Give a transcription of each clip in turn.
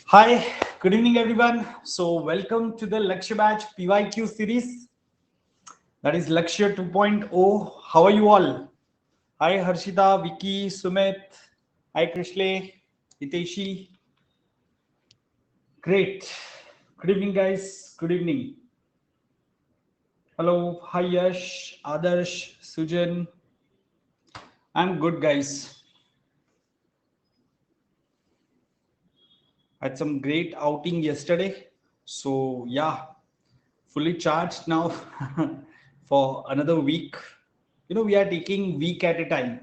Hi, good evening, everyone. So, welcome to the Lakshya Batch PYQ series. That is Lakshya 2.0. How are you all? Hi, Harshita, Vicky, Sumit. Hi, Krishle, Hiteshi. Great. Good evening, guys. Good evening. Hello. Hi, Yash, Adarsh, Sujan. I'm good, guys. Had some great outing yesterday. So, yeah, fully charged now for another week. We are taking week at a time.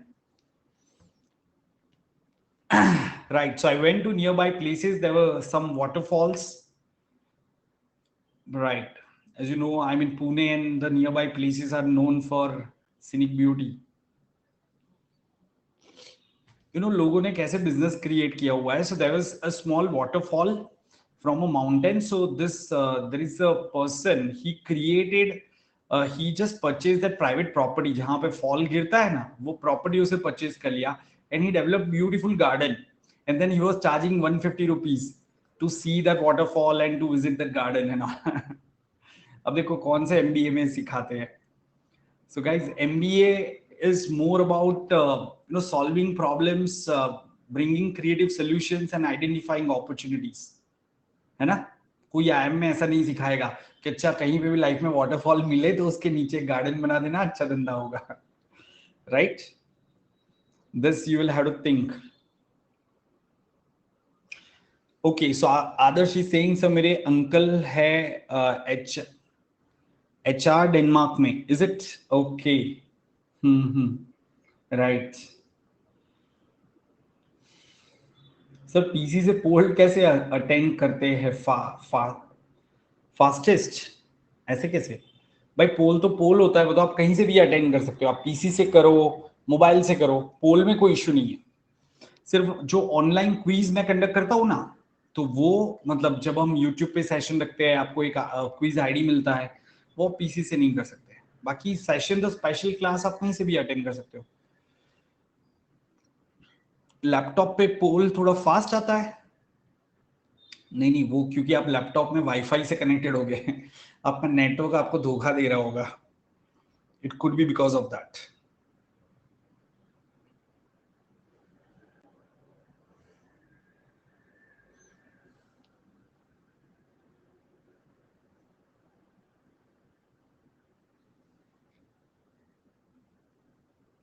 Right. So I went to nearby places. There were some waterfalls. Right. As you know, I'm in Pune and the nearby places are known for scenic beauty. लोगों ने कैसे business create किया हुआ है. So there was a small waterfall from a mountain. So there is a person, he just purchased that private property जहाँ पे fall गिरता है ना, वो प्रॉपर्टी उसे परचेज कर लिया. And he developed beautiful garden. And then he was charging 150 rupees to see that waterfall and to visit that garden and all. अब देखो कौन से MBA में सिखाते हैं. So, guys, MBA is more about solving problems, bringing creative solutions, and identifying opportunities. है ना? कोई IIM में ऐसा नहीं सिखाएगा कि अच्छा कहीं पे भी लाइफ में वाटरफॉल मिले तो उसके नीचे गार्डन बना देना अच्छा धंधा होगा. Right? This you will have to think. Okay, so Adarsh is saying so मेरे अंकल है HR डेनमार्क में. Is it okay? Right. Sir PC से पोल कैसे अटेंड करते हैं फास्टेस्ट ऐसे कैसे. भाई पोल तो पोल होता है, वो तो आप कहीं से भी अटेंड कर सकते हो. आप पीसी से करो, मोबाइल से करो, पोल में कोई इश्यू नहीं है. सिर्फ जो ऑनलाइन क्विज मैं कंडक्ट करता हूँ ना, तो वो मतलब जब हम यूट्यूब पे सेशन रखते हैं, आपको एक क्विज आईडी मिलता है, वो पीसी से नहीं कर सकते. बाकी सेशन तो स्पेशल क्लास आप कहीं से भी अटेंड कर सकते हो. लैपटॉप पे पोल थोड़ा फास्ट आता है. नहीं वो क्योंकि आप लैपटॉप में वाईफाई से कनेक्टेड हो गए. आपका नेटवर्क आपको धोखा दे रहा होगा. It could be because of that.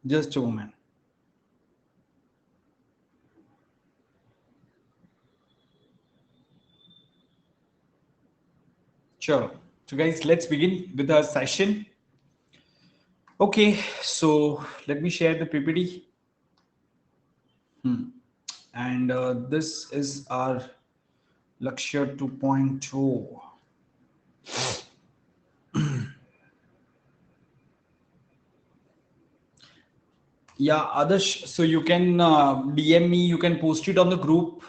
Just a moment. Sure. So guys, let's begin with our session. Okay, so let me share the PPT. And this is our Lakshya 2.0. Yeah, Adarsh, so you can DM me, you can post it on the group.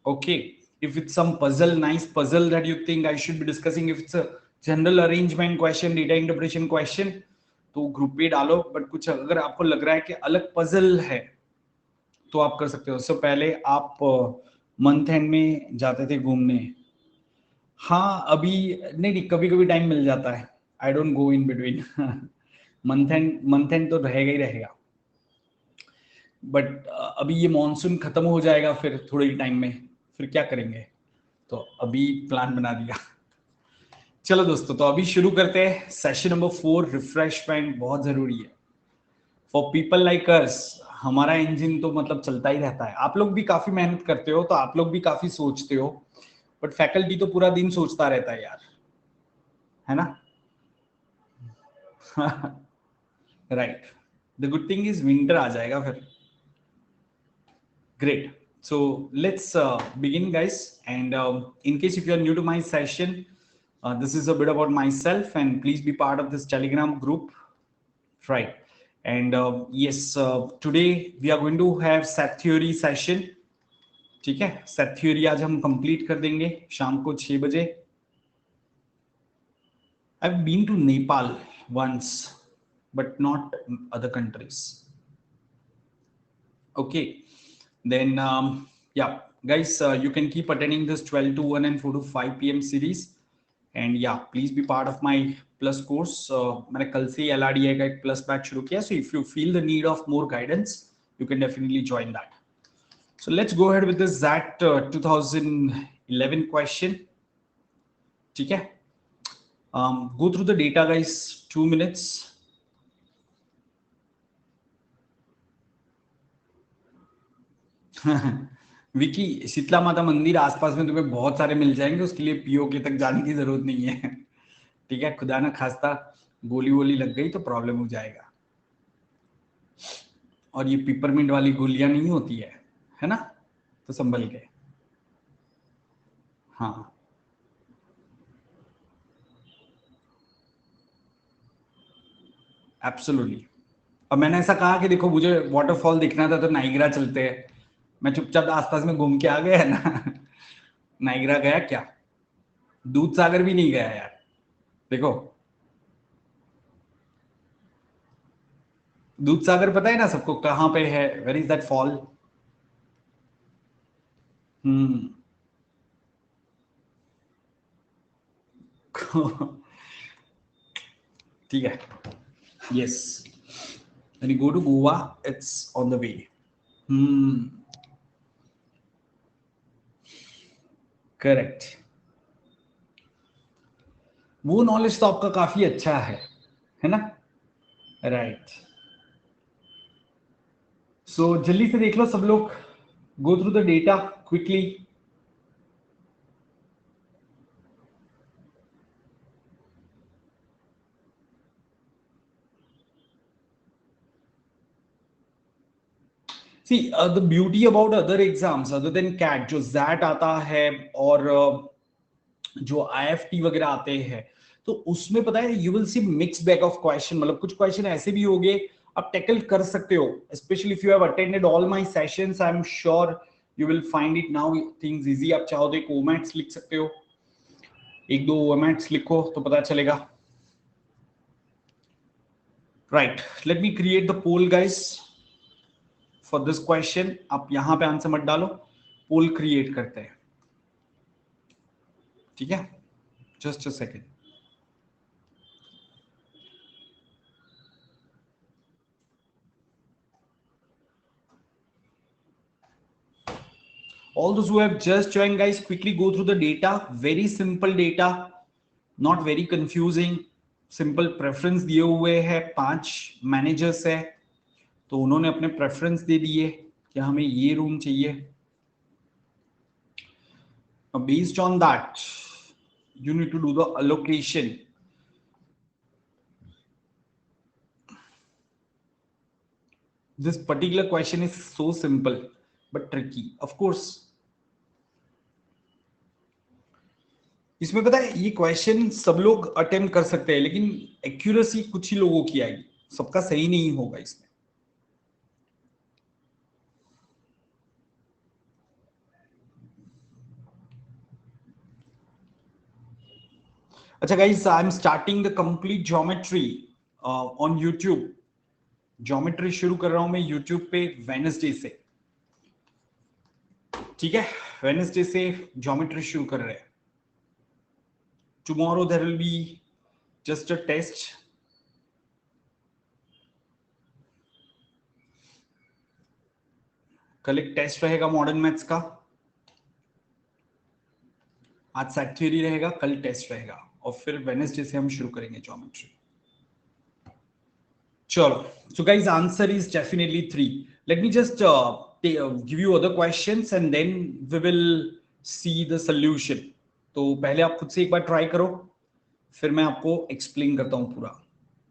Okay, if it's some puzzle, nice puzzle that you think I should be discussing, if it's a general arrangement question, data interpretation question, तो group पे डालो. But कुछ अगर आपको लग रहा है कि अलग पजल है तो आप कर सकते हो. उससे पहले आप मंथ एंड में जाते थे घूमने. हाँ अभी नहीं, कभी कभी टाइम मिल जाता है. I don't go in between. Month and तो रहेगा ही रहेगा. बट अभी ये मॉनसून खत्म हो जाएगा फिर थोड़े ही टाइम में, फिर क्या करेंगे, तो अभी प्लान बना दिया. चलो दोस्तों, तो अभी शुरू करते हैं. सेशन नंबर 4, रिफ्रेशमेंट बहुत जरूरी है फॉर पीपल लाइक अस. हमारा इंजन तो मतलब चलता ही रहता है. आप लोग भी काफी मेहनत करते हो, तो आप लोग भी काफी सोचते हो, बट फैकल्टी तो पूरा दिन सोचता रहता है यार, है ना. Right. The good thing is winter आ जाएगा फिर. Great. So let's begin, guys. And in case if you are new to my session, this is a bit about myself, and please be part of this Telegram group. Right. And yes, today we are going to have set theory session. ठीक है, set theory आज हम complete कर देंगे शाम को 6 बजे. I've been to Nepal once, but not other countries. Okay. Then yeah, guys, you can keep attending this 12 to 1 and 4 to 5 p.m. series. And yeah, please be part of my plus course. मैंने कल से ही LRDI का एक plus batch शुरू किया. So if you feel the need of more guidance, you can definitely join that. So let's go ahead with this ZAT 2011 question. ठीक है? Go through the data, guys. 2 minutes. Vicky, Sheetla माता मंदिर आसपास में तुम्हें बहुत सारे मिल जाएंगे, उसके लिए पीओके तक जाने की जरूरत नहीं है. ठीक है, खुदा ना खास्ता गोली वोली लग गई तो प्रॉब्लम हो जाएगा. और ये पिपरमिंट वाली गोलियां नहीं होती है ना, तो संभल के. हाँ, एब्सोल्युटली. अब मैंने ऐसा कहा कि देखो मुझे वाटरफॉल दिखना था तो नाइग्रा चलते हैं. मैं चुपचाप आसपास में घूम के आ गया है ना. नाइग्रा गया क्या? दूध सागर भी नहीं गया यार. देखो, दूध सागर पता है ना सबको कहां पे है. Where is that fall? Hmm. ठीक है. Yes, when you go to Goa, it's on the way. Correct. वो नॉलेज तो आपका काफी अच्छा है ना. राइट. सो जल्दी से देख लो सब लोग. Go through the data quickly. See the beauty about other exams other than CAT, जो जैट आता है और जो आईएफटी वगैरह आते हैं, तो उसमें पता है you will see mix bag of question. मतलब कुछ क्वेश्चन ऐसे भी होंगे आप टैकल कर सकते हो. Specially if you have attended all my sessions, I am sure you will find it now things easy. आप चाहो तो एक ओमैट्स लिख सकते हो, एक दो ओमैट्स लिखो तो पता चलेगा. Right, let me create the poll guys for this question. आप यहां पे आंसर मत डालो, पोल क्रिएट करते हैं. ठीक है, just a second. All those who have just joined, guys, quickly go through the data. Very simple data, not very confusing. Simple preference दिए हुए हैं. 5 मैनेजर्स है, तो उन्होंने अपने प्रेफरेंस दे दिए कि हमें ये रूम चाहिए. Based on that you need to do the allocation. This particular question is so simple but tricky, of course. इसमें पता है ये क्वेश्चन सब लोग अटेम्प्ट कर सकते हैं, लेकिन एक्यूरेसी कुछ ही लोगों की आएगी, सबका सही नहीं होगा इसमें. अच्छा guys, I am starting the complete geometry on YouTube. Geometry शुरू कर रहा हूं मैं यूट्यूब पे वेडनेसडे से. ठीक है, वेडनेसडे से ज्योमेट्री शुरू कर रहे हैं. Tomorrow there will be just a test. कल एक टेस्ट रहेगा मॉडर्न मैथ्स का. आज सेट थ्योरी रहेगा, कल टेस्ट रहेगा, और फिर वेडनेसडे से हम शुरू करेंगे ज्योमेट्री. चलो, so guys, answer is definitely 3. Let me just give you other questions and then we will see the solution. तो पहले आप खुद से एक बार ट्राई करो, फिर मैं आपको एक्सप्लेन करता हूं पूरा.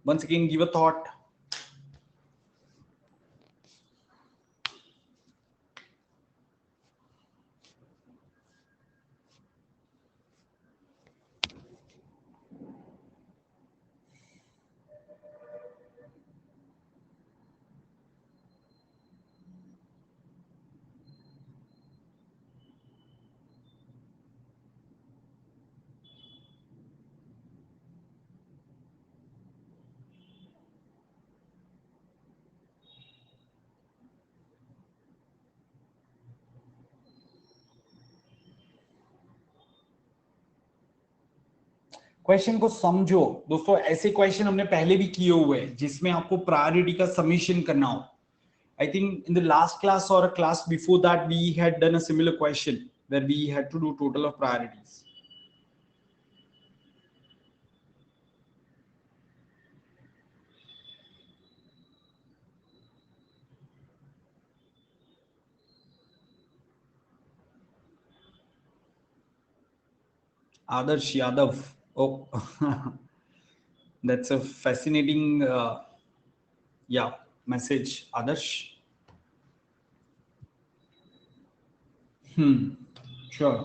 once again give a thought. Question को समझो दोस्तों। ऐसे क्वेश्चन हमने पहले भी किए हुए हैं जिसमें आपको प्रायोरिटी का सबमिशन करना हो। I think in the last class or a class before that, we had done a similar question where we had to do total of priorities. Adarsh Yadav. Oh, that's a fascinating, yeah, message, Adarsh. Sure.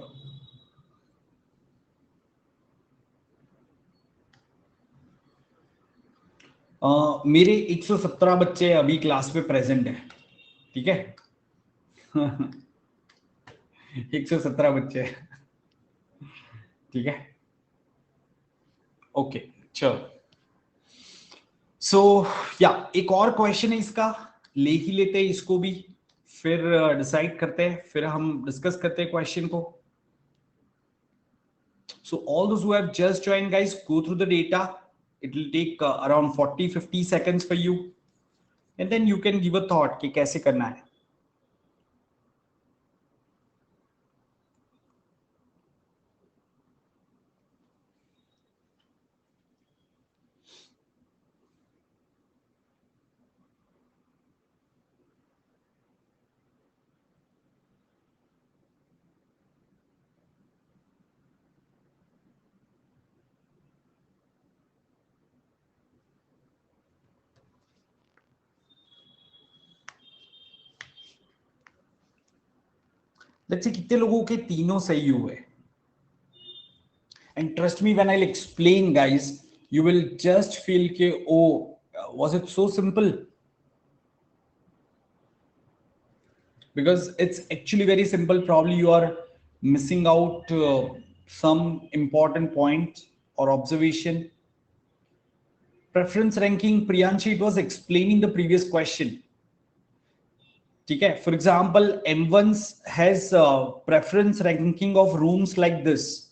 मेरे 117 बच्चे अभी class में present है, ठीक है। 117 बच्चे, ठीक है। ओके, चलो। सो या एक और क्वेश्चन है इसका, ले ही लेते हैं इसको भी, फिर डिसाइड करते हैं, फिर हम डिस्कस करते हैं क्वेश्चन को। So all those who have just joined, guys, go through the data. It will take around 40-50 seconds for you, and then you can give a thought कि कैसे करना है। लेट्स से कितने लोगों के तीनों सही हुए। And trust me when I'll explain, guys, you will just feel ke, oh, was it so simple? Because it's actually very simple. Probably you are missing out some important point or observation. Preference ranking, Priyanshi, it was explaining the previous question. Okay, for example, M1 has preference ranking of rooms like this.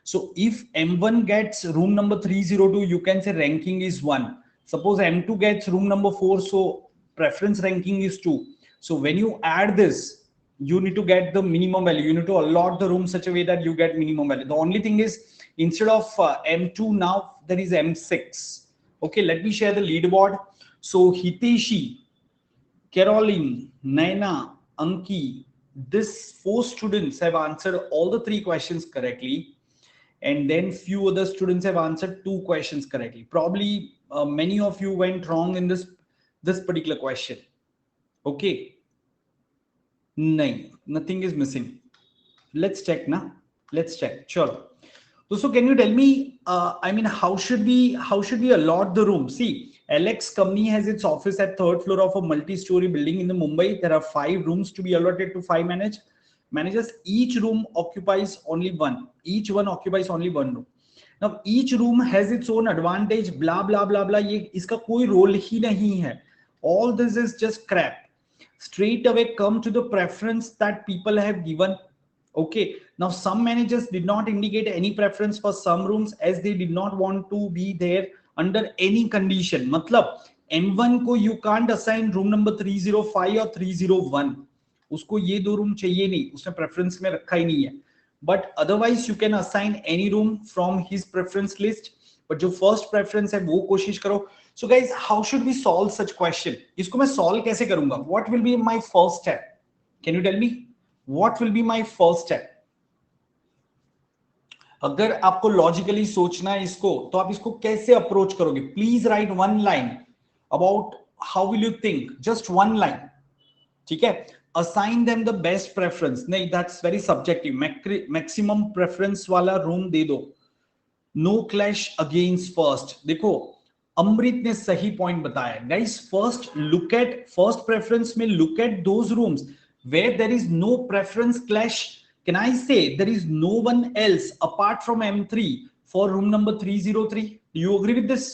So if M1 gets room number 302, you can say ranking is 1. Suppose M2 gets room number 4, so preference ranking is 2. So when you add this, you need to get the minimum value. You need to allot the room such a way that you get minimum value. The only thing is, instead of M2, now there is M6. Okay, let me share the leaderboard. So Hiteshi, Caroline, Naina, Anki, these 4 students have answered all the 3 questions correctly. And then few other students have answered 2 questions correctly. Probably many of you went wrong in this particular question. Okay. Nothing is missing. Let's check now. Let's check. Sure. So can you tell me, I mean, how should we allot the room? See, Alex company has its office at 3rd floor of a multi-story building in the Mumbai. There are 5 rooms to be allotted to 5 managers. Each room occupies only one. Each one occupies only one room. Now each room has its own advantage. Blah blah blah blah. ये इसका कोई role ही नहीं है. All this is just crap. Straight away come to the preference that people have given. Okay, now some managers did not indicate any preference for some rooms as they did not want to be there under any condition. मतलब M1 को you can't assign room number 305 or 301. उसको ये 2 room चाहिए नहीं, उसने preference में रखा ही नहीं है. But otherwise you can assign any room from his preference list. But जो first preference है वो कोशिश करो. So guys, how should we solve such question? इसको मैं solve कैसे करूंगा? What will be my first step? Can you tell me? What will be my first step? अगर आपको लॉजिकली सोचना है इसको, तो आप इसको कैसे अप्रोच करोगे? Please write 1 line about how will you think, just 1 line, ठीक है? Assign them the best preference. नहीं, that's very subjective. Maximum preference वाला रूम दे दो. No clash against first. देखो, अमृत ने सही पॉइंट बताया. Guys, first look at first preference में look at those rooms where there is no preference clash. Can I say there is no one else apart from M3 for room number 303? Do you agree with this?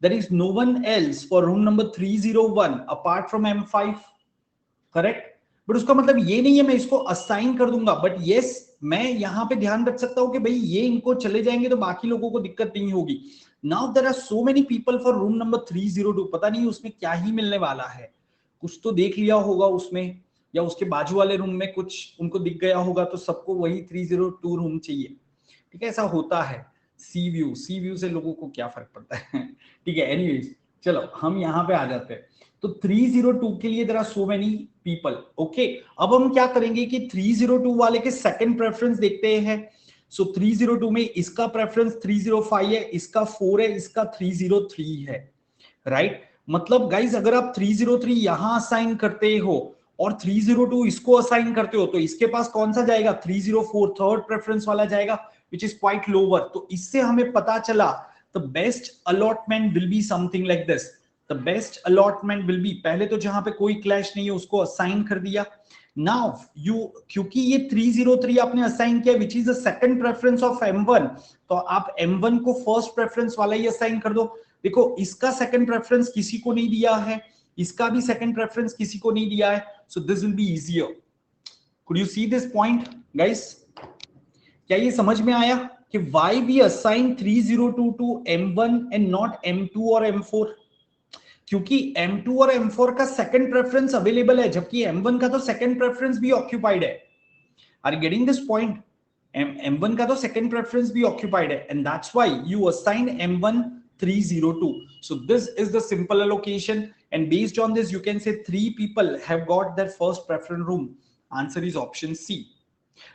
There is no one else for room number 301 apart from M5. Correct? But उसका मतलब ये नहीं है मैं इसको assign कर दूंगा, but yes मैं यहां पे ध्यान रख सकता हूं कि भाई ये इनको चले जाएंगे तो बाकी लोगों को दिक्कत नहीं होगी। Now there are so many people for room number 302, पता नहीं उसमें क्या ही मिलने वाला है, कुछ तो देख लिया होगा उसमें, या उसके बाजू वाले रूम में कुछ उनको दिख गया होगा तो सबको वही 302 रूम चाहिए। ठीक है, ऐसा होता है। सी व्यू से लोगों को क्या फर्क पड़ता है। ठीक है, एनीवेज चलो हम यहाँ पे आ जाते हैं। तो 302 के लिए there are so many people. Okay, अब हम क्या करेंगे कि 302 वाले के सेकंड प्रेफरेंस देखते हैं। सो 302 में इसका प्रेफरेंस 305 है, इसका 4 है, इसका 303 है, राइट। मतलब गाइज अगर आप 303 यहां असाइन करते हो और 302 इसको असाइन करते हो तो इसके पास कौन सा जाएगा, 304 थर्ड प्रेफरेंस वाला जाएगा, विच इज क्वाइट लोअर। तो इससे हमें पता चला the best allotment will be something like this. The best allotment will be, पहले तो जहां पे कोई क्लैश नहीं है उसको असाइन कर दिया। नाउ यू, क्योंकि ये 303 आपने असाइन किया which is the second preference of M1, तो आप M1 को फर्स्ट प्रेफरेंस वाला ही असाइन कर दो। देखो इसका सेकंड प्रेफरेंस किसी को नहीं दिया है, इसका भी सेकंड प्रेफरेंस किसी को नहीं दिया है, so this will be easier. Could you see this point guys? क्या ये समझ में आया कि why we assign 302 to M1 and not M2 और M4? क्योंकि M2 और M4 का सेकंड प्रेफरेंस अवेलेबल है, जबकि M1 का तो सेकंड प्रेफरेंस भी ऑक्यूपाइड है। Are you getting this point? M1 का तो सेकंड प्रेफरेंस भी ऑक्यूपाइड है, and that's why you assign M1 302. So this is the simple allocation, and based on this you can say 3 people have got their first preference room. Answer is option C.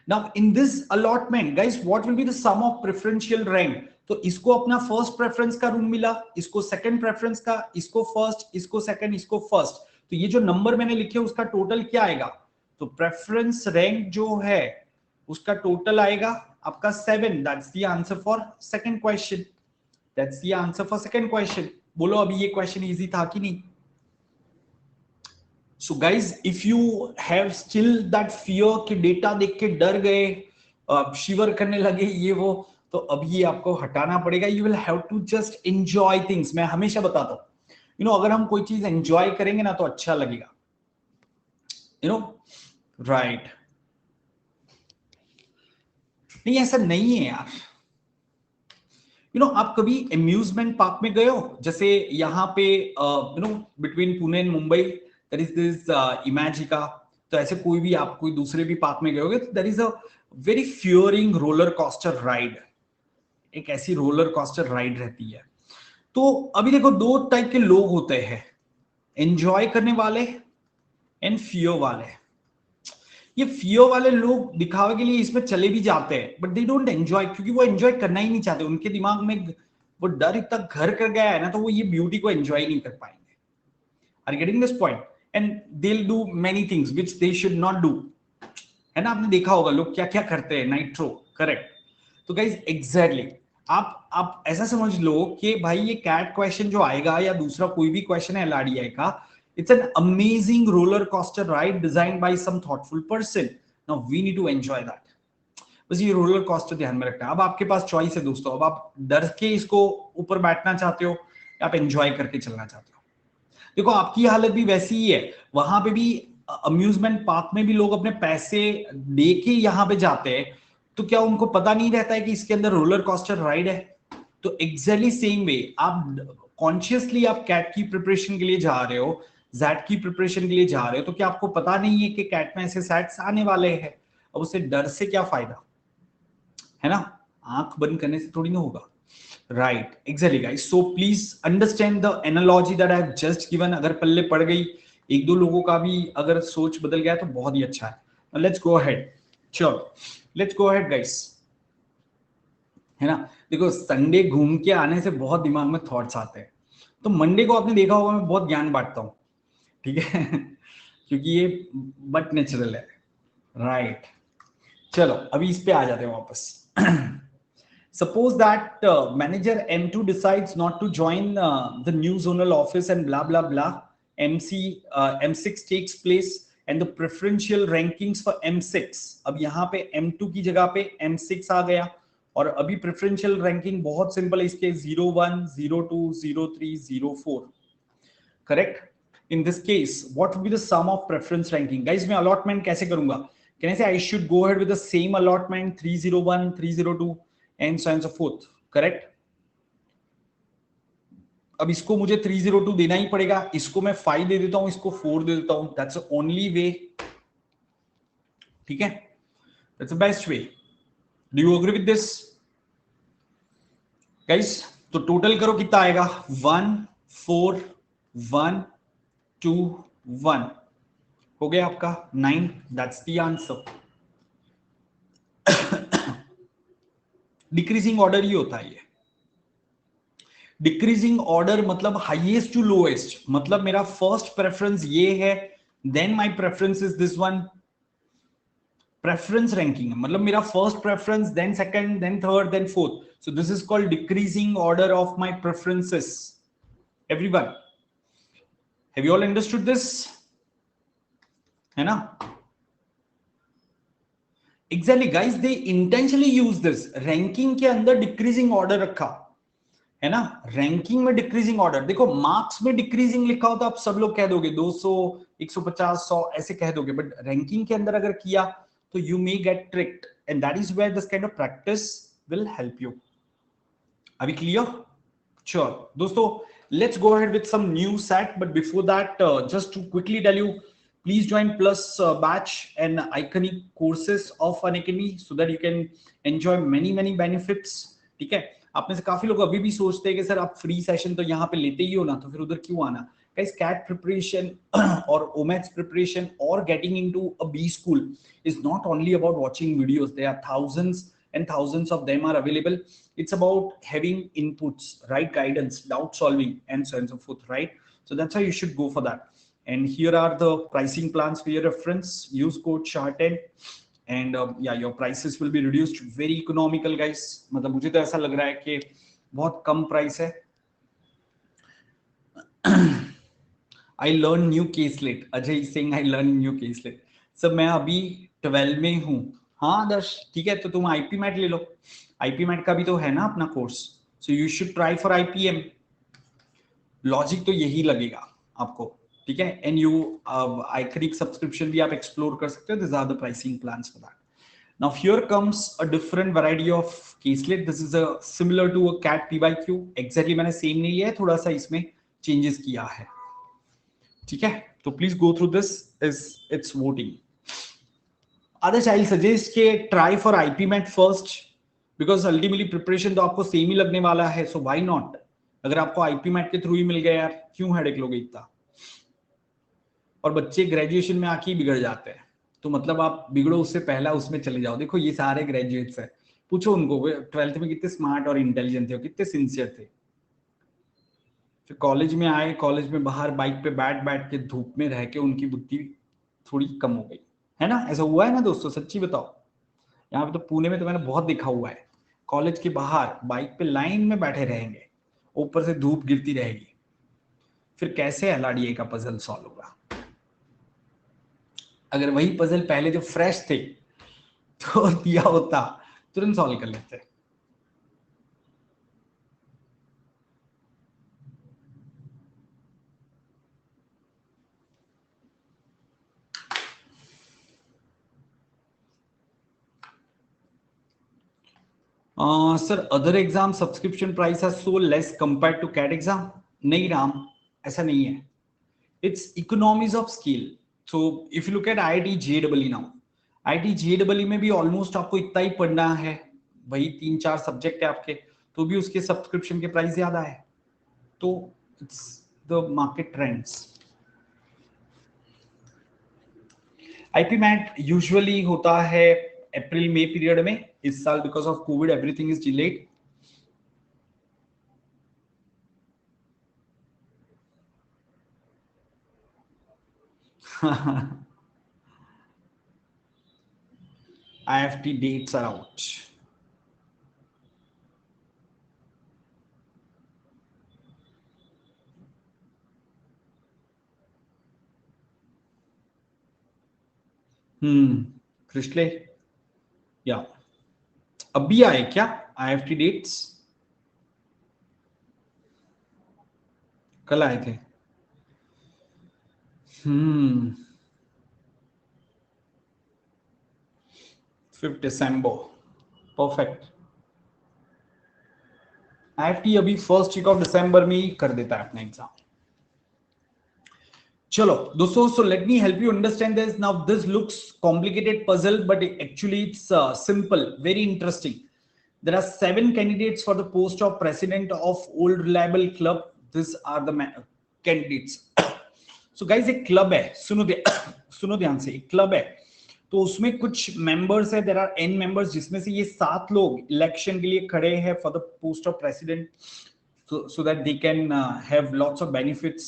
Now in this allotment guys, what will be the sum of preferential rank? तो इसको अपना first preference का room मिला, इसको second preference का, इसको first, इसको second, इसको फर्स्ट। तो ये जो नंबर मैंने लिखे उसका टोटल क्या आएगा? तो प्रेफरेंस रैंक जो है उसका टोटल आएगा आपका 7। That's the answer for second question. That's the answer for second question. बोलो अभी ये क्वेश्चन इजी था कि नहीं? So guys, if you have still that fear कि डेटा देख के डर गए, शिवर करने लगे ये वो, तो अब ये आपको हटाना पड़ेगा। You will have to just enjoy things। मैं हमेशा बताता हूँ, you know, अगर हम कोई चीज एंजॉय करेंगे ना तो अच्छा लगेगा, you know, right? नहीं ऐसा नहीं है यार। यू नो आप कभी अम्यूजमेंट पार्क में गए हो? जैसे यहाँ पे you know between Pune and Mumbai there is this Imagica. तो ऐसे कोई भी आप कोई दूसरे भी पार्क में गए होगे तो there is a very fearing roller coaster ride. एक ऐसी रोलर कोस्टर राइड रहती है। तो अभी देखो दो टाइप के लोग होते हैं, एंजॉय करने वाले एंड फियर वाले। ये फियर वाले लोग दिखावे के लिए इसमें चले भी जाते हैं, बट दे डोंट एंजॉय, क्योंकि वो एंजॉय करना ही नहीं चाहते। उनके दिमाग में वो डर इतना घर कर गया है ना, तो वो ये ब्यूटी को एंजॉय नहीं कर पाएंगे। Are getting this point? And they will do many things which they should not do. है ना, आपने देखा होगा लोग क्या क्या करते हैं, नाइट्रो, करेक्ट। तो गाइज एग्जैक्टली आप ऐसा समझ लो कि भाई ये कैट क्वेश्चन जो आएगा या दूसरा कोई भी क्वेश्चन है LRDI का, it's an amazing roller coaster ride designed by some thoughtful person. Now we need to enjoy that. बस ये रोलर कोस्टर ध्यान में रखना है। अब आपके पास चॉइस है दोस्तों, अब आप डर के इसको ऊपर बैठना चाहते हो या आप एंजॉय करके चलना चाहते हो। देखो आपकी हालत भी वैसी ही है, वहां पे भी अम्यूजमेंट पार्क में भी लोग अपने पैसे दे के यहाँ पे जाते हैं, तो क्या उनको पता नहीं रहता है कि इसके अंदर रोलर कोस्टर राइड है? तो एग्जैक्टली सेम वे आप कॉन्शियसली आप कैट की प्रिपरेशन के लिए जा रहे हो, जैट की प्रिपरेशन के लिए जा रहे हो, तो क्या आपको पता नहीं है कि कैट में ऐसे सैट्स आने वाले हैं? अब उसे डर से क्या फायदा, है ना? आंख बंद करने से थोड़ी ना होगा, right? Exactly guys, so please understand the analogy that I have just given. अगर पल्ले पड़ गई, एक दो लोगों का भी अगर सोच बदल गया तो बहुत ही अच्छा है। लेट्स गो अहेड, चलो लेट्स गो अहेड गाइस, है ना? देखो संडे घूम के आने से बहुत दिमाग में थॉट्स आते हैं, तो मंडे को आपने देखा होगा मैं बहुत ज्ञान बांटता हूँ, ठीक है? क्योंकि ये बट नेचुरल है, राइट? चलो अभी इस पे आ जाते हैं वापस। Suppose that manager M2 decides not to join the new zonal office and blah blah blah. M6 takes place and the preferential rankings for M6, अब यहाँ पे M2 की जगह पे M6 आ गया, और अभी प्रेफरेंशियल रैंकिंग बहुत सिंपल है इसके, 01, 02, 03, 04, correct? in this case, what would be the sum of preference ranking? Guys, मैं allotment कैसे करूंगा? Can I say I should go ahead with the same allotment 301, 302 and so on and so forth, correct? अब इसको मुझे 302 देना ही पड़ेगा, इसको मैं 5 दे देता हूं, इसको 4 दे देता हूं. That's the only way. ठीक है? That's the best way. Do you agree with this? Guys, तो टोटल करो कितना आएगा? 1 4 1 2 1 हो गया आपका 9. That's the answer. Decreasing order ही होता है ये. डिक्रीजिंग ऑर्डर मतलब हाईएस्ट टू लोएस्ट, मतलब मेरा फर्स्ट प्रेफरेंस ये है, then my preference is this one. Preference ranking मतलब मेरा first preference, then second, then third, then fourth. So this is called decreasing order of my preferences. Everyone, have you all understood this? है ना? Exactly guys, they intentionally use this. Ranking के अंदर decreasing order रखा है ना. Ranking में decreasing order. देखो marks में डिक्रीजिंग लिखा हो तो आप सब लोग कह दोगे 200 150 100 ऐसे कह दोगे, बट रैंकिंग के अंदर अगर किया तो you may get tricked, and that is where this kind of practice will help you. अभी क्लियर? श्योर दोस्तों, let's go ahead with some new set, but before that, just to quickly tell you, please join plus batch and iconic courses of Unacademy so that you can enjoy many benefits. ठीक है? आप में से काफी लोग अभी भी सोचते हैं कि सर आप फ्री सेशन तो यहाँ पे लेते ही हो ना, तो फिर उधर क्यों आना? Guys, CAT preparation or OMATS preparation or getting into a B school is not only about watching videos. There are thousands and thousands of them are available. It's about having inputs, right guidance, doubt solving, and so on and so forth, right? So that's why you should go for that. And here are the pricing plans for your reference. Use code SHAR10 and yeah, your prices will be reduced. Very economical, guys. मतलब मुझे तो ऐसा लग रहा है कि बहुत कम price है. I learned new caselet. Ajay is saying I learned new caselet. Sir मैं अभी 12 में हूँ. हाँ दर्श, ठीक है, तो तुम आईपी मैट ले लो. आईपी मैट का भी तो है ना अपना course. So you should try for IPM. Logic तो यही लगेगा आपको, ठीक है. एंड यू आइकनिक सब्सक्रिप्शन भी आप एक्सप्लोर कर सकते हो. This are the pricing plans for that. Now here comes a different variety of caselet. This is a similar to a CAT PYQ. Exactly मैंने सेम नहीं लिया है, थोड़ा सा इसमें चेंजेस किया है. ठीक है, तो please go through this. It's voting. Others I'll suggest के try for IP Met first because ultimately preparation तो आपको सेम ही लगने वाला है. So why not? अगर आपको IP Met के थ्रू ही मिल गया यार, क्यों हेडेक लोगे इतना? और बच्चे ग्रेजुएशन में आके ही बिगड़ जाते हैं, तो मतलब आप बिगड़ो उससे पहला उसमें चले जाओ. देखो ये सारे ग्रेजुएट्स हैं, पूछो उनको 12th में कितने स्मार्ट और इंटेलिजेंट थे, कितने सिंसियर थे. फिर कॉलेज में आए, कॉलेज में बाहर बाइक पे बैठ के धूप में रह के उनकी बुद्धि थोड़ी कम हो गई है ना. ऐसा हुआ है ना दोस्तों? सच्ची बताओ. यहाँ पे तो पुणे में तो मैंने बहुत देखा हुआ है. कॉलेज के बाहर बाइक पे लाइन में बैठे रहेंगे, ऊपर से धूप गिरती रहेगी, फिर कैसे एलआरडीए का पजल सॉल्व होगा? अगर वही पजल पहले जो फ्रेश थे तो दिया होता, तुरंत सॉल्व कर लेते. Sir other exam subscription price are so less compared to CAT exam. नहीं राम, ऐसा नहीं है. It's economies of scale. So if you look at IIT JEE now, IIT JEE में भी ऑलमोस्ट आपको इतना ही पढ़ना है, वही 3-4 सब्जेक्ट है आपके, तो भी उसके सब्सक्रिप्शन के प्राइस ज्यादा है. तो it's the market trends. IPMAT usually होता है अप्रैल मई पीरियड में. इस साल because of COVID everything is delayed. IFT dates are out. कृष्ले या अभी आए क्या IFT डेट्स? कल आए थे. 5 December, परफेक्ट। IFT अभी फर्स्ट वीक ऑफ दिसंबर में ही कर देता है अपना एग्जाम। चलो दोस्तों, so let me help you understand this. Now this looks complicated puzzle, but actually it's simple, very interesting. There are 7 candidates for the post of president of Old Reliable Club. These are the candidates. So guys, एक club है, सुनो ध्यान से, एक club है, तो उसमें कुछ मेंबर्स है, देयर आर n मेंबर्स, जिसमें से ये 7 लोग इलेक्शन के लिए खड़े हैं for the post of president, so that they can have lots of benefits,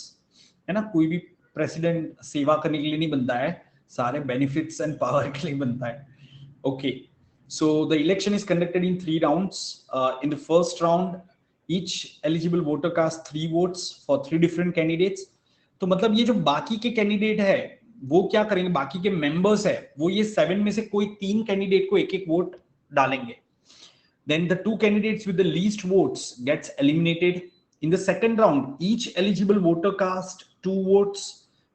है ना। कोई भी प्रेसिडेंट सेवा करने के लिए नहीं बनता है, सारे बेनिफिट्स एंड पावर के लिए बनता है। Okay, so the election is conducted in 3 rounds. In the first round, each eligible voter cast 3 votes for 3 different candidates. तो मतलब ये जो बाकी के कैंडिडेट है वो क्या करेंगे, बाकी के मेंबर्स है वो ये 7 में से कोई 3 कैंडिडेट को एक एक वोट डालेंगे। Then the 2 candidates with the least votes gets eliminated. In the second round, each eligible voter cast 2 votes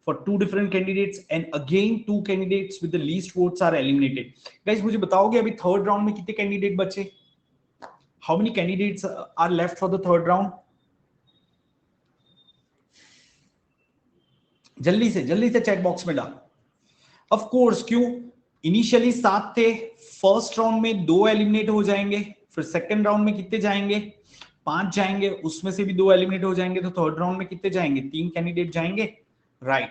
for 2 different candidates, and again 2 candidates with the least votes are eliminated. Guys, मुझे बताओगे अभी third round में कितने candidate बचे? How many candidates are left for the third round? जल्दी से chat box में डाल। ऑफ कोर्स, क्यों? इनिशियली 7 थे, फर्स्ट राउंड में 2 एलिमिनेट हो जाएंगे, फिर सेकंड राउंड में कितने जाएंगे? 5 जाएंगे, उसमें से भी 2 एलिमिनेट हो जाएंगे, तो थर्ड राउंड में कितने जाएंगे? 3 कैंडिडेट जाएंगे, right.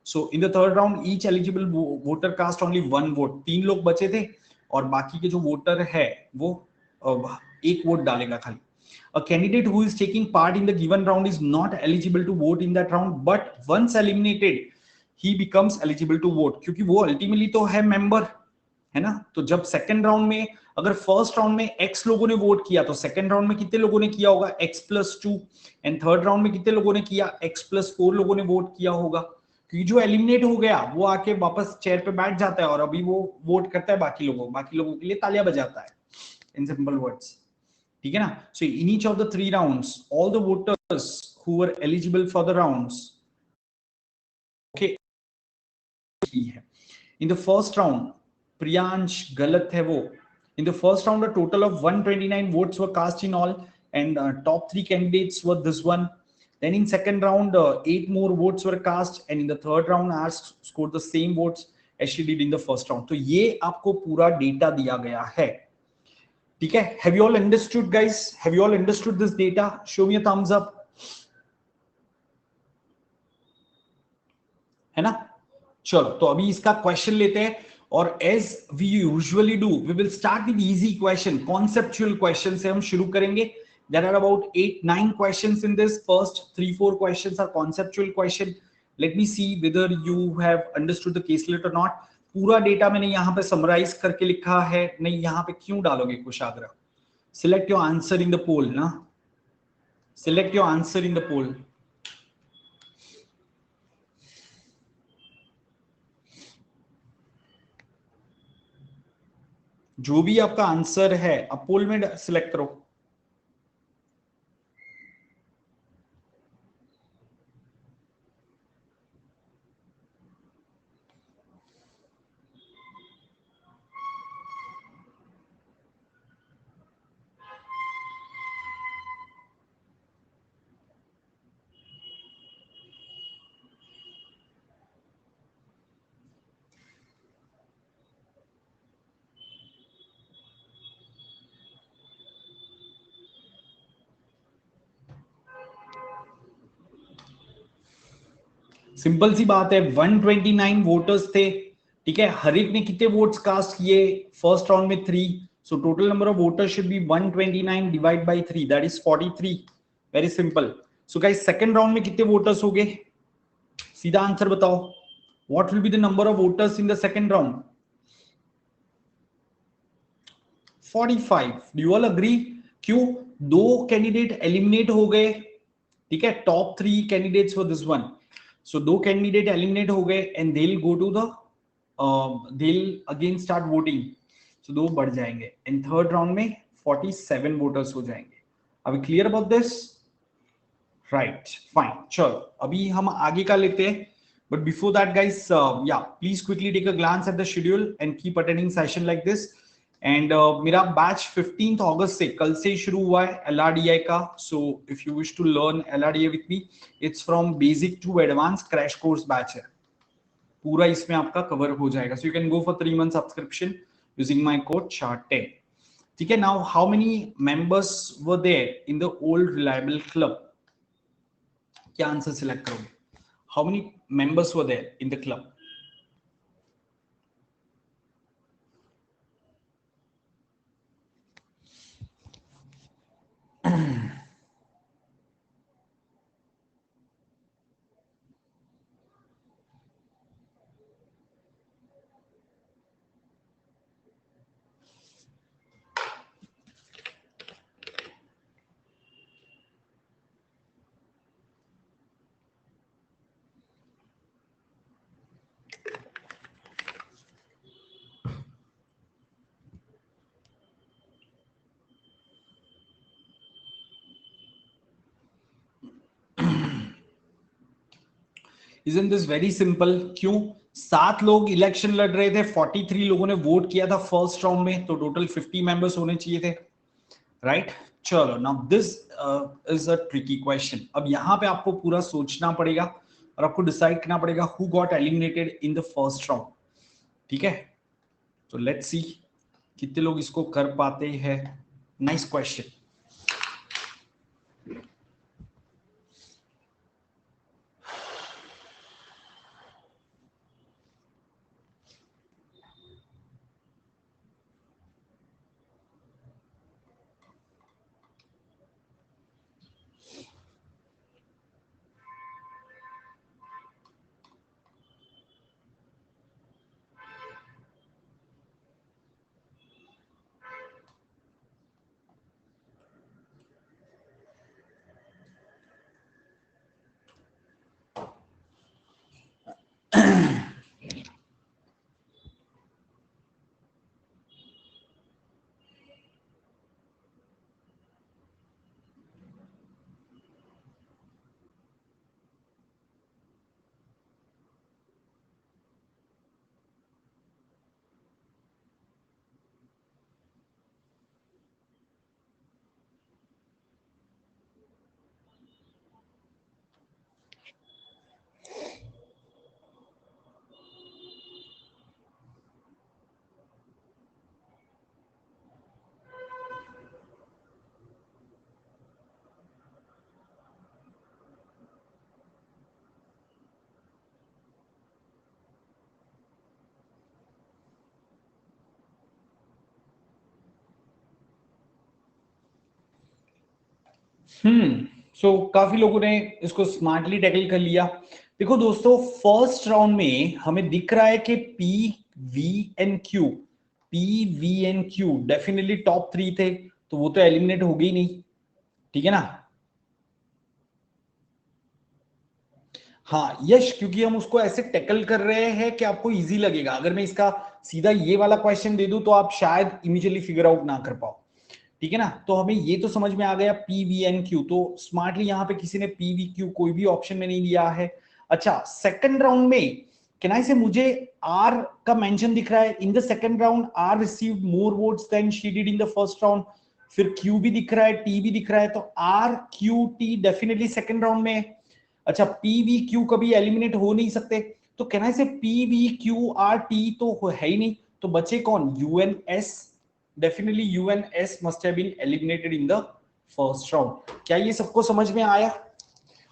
So in the third round each eligible voter cast only 1 vote, 3 लोग बचे थे और बाकी के जो वोटर है वो 1 वोट डालेगा खाली। A candidate who is taking part in the given round is not eligible to vote in that round, but once eliminated he becomes eligible to vote, क्योंकि वो अल्टीमेटली तो है मेंबर, है ना। तो जब सेकंड राउंड में, अगर फर्स्ट राउंड में x लोगों ने वोट किया तो सेकंड राउंड में कितने लोगों ने किया होगा? x+2, एंड थर्ड राउंड में कितने लोगों ने किया? x+4 लोगों ने वोट किया होगा, क्योंकि जो एलिमिनेट हो गया वो आके वापस चेयर पे बैठ जाता है और अभी वो वोट करता है बाकी लोगों के लिए तालियां बजाता है, इन सिंपल वर्ड्स, ठीक है ना। So in each of the 3 rounds all the voters who were eligible for the rounds, okay, in the first round Priyansh गलत है वो। In the first round a total of 129 votes were cast in all, and top 3 candidates were this one. Then in second round 8 more votes were cast, and in the third round Ash scored the same votes as she did in the first round. तो ये आपको पूरा data दिया गया है, ठीक है। Have you all understood, guys? Have you all understood this data? Show me a thumbs up, है ना। चलो, तो अभी इसका क्वेश्चन लेते हैं, और as we usually do we will start with easy question, conceptual question से हम शुरू करेंगे। There are about 8-9 questions in this, first 3-4 questions are conceptual question. Let me see whether you have understood the caselet और not. पूरा data मैंने यहाँ पे summarise करके लिखा है, नहीं यहाँ पे क्यों डालोगे Kushagra? Select your answer in the poll ना, select your answer in the poll. जो भी आपका आंसर है आप पोल में सिलेक्ट करो। सिंपल सी बात है, 129 वोटर्स थे, ठीक है। हर एक ने कितने वोट्स कास्ट किए? फर्स्ट राउंड में 3, so total number of voters should be 129 divide by 3, that is 43। Very simple. So guys, second round में कितने वोटर्स हो गए? सीधा आंसर बताओ, what will be the number of voters in the second round? 45। Do you all agree? क्यों? 2 candidate eliminate हो गए, ठीक है। Top 3 candidates for this one, so 2 candidate eliminate हो गए and they'll go to the they'll again start voting, so 2 बढ़ जाएंगे and third round में 47 वोटर्स हो जाएंगे। अभी clear about this? Right, fine. चलो अभी हम आगे का लेते हैं, But before that, guys, yeah, please quickly take a glance at the schedule and keep attending session like this. And मेरा बैच 15th अगस्त से कल से शुरू हुआ है LRDI का. So if you wish to learn LRDI with me, it's from basic to advanced crash course batch है. पूरा इसमें आपका कवर हो जाएगा. So you can go for 3 month subscription using my code CHART10. ठीक है. Now how many members were there in the old reliable club? क्या answer select करोगे? How many members were there in the club? Isn't this very simple? क्यों? 7 लोग election लड़ रहे थे, 43 लोगों ने वोट किया था फर्स्ट राउंड में, तो टोटल 50 मेंबर्स होने चाहिए थे, राइट? चलो, now this is a tricky question. अब यहाँ पे आपको पूरा सोचना पड़ेगा और आपको डिसाइड करना पड़ेगा who got eliminated in the first round. ठीक है, तो लेट्स सी कितने लोग इसको कर पाते हैं. Nice question. सो काफी लोगों ने इसको स्मार्टली टैकल कर लिया. देखो दोस्तों, फर्स्ट राउंड में हमें दिख रहा है कि P V N Q definitely top 3 थे, तो वो तो एलिमिनेट हो गई नहीं. ठीक है ना? हाँ यश, क्योंकि हम उसको ऐसे टैकल कर रहे हैं कि आपको इजी लगेगा. अगर मैं इसका सीधा ये वाला क्वेश्चन दे दूं तो आप शायद इमीडिएटली फिगर आउट ना कर पाओ. ठीक है ना? तो हमें ये तो समझ में आ गया पीवीएनक्यू, तो स्मार्टली यहाँ पे किसी ने पीवीक्यू कोई भी ऑप्शन में नहीं दिया है. अच्छा, सेकंड राउंड में कैन आई से मुझे आर का मेंशन दिख रहा है. In the second round R received more votes than she did in the first round. फिर क्यू भी दिख रहा है, टी भी दिख रहा है, तो R Q T definitely second round में. अच्छा, पीवी क्यू कभी एलिमिनेट हो नहीं सकते, तो कैन आई से पीवी क्यू आर टी तो है ही नहीं, तो बचे कौन? UNS. Definitely UNS must have been eliminated in the first round. क्या ये सबको समझ में आया?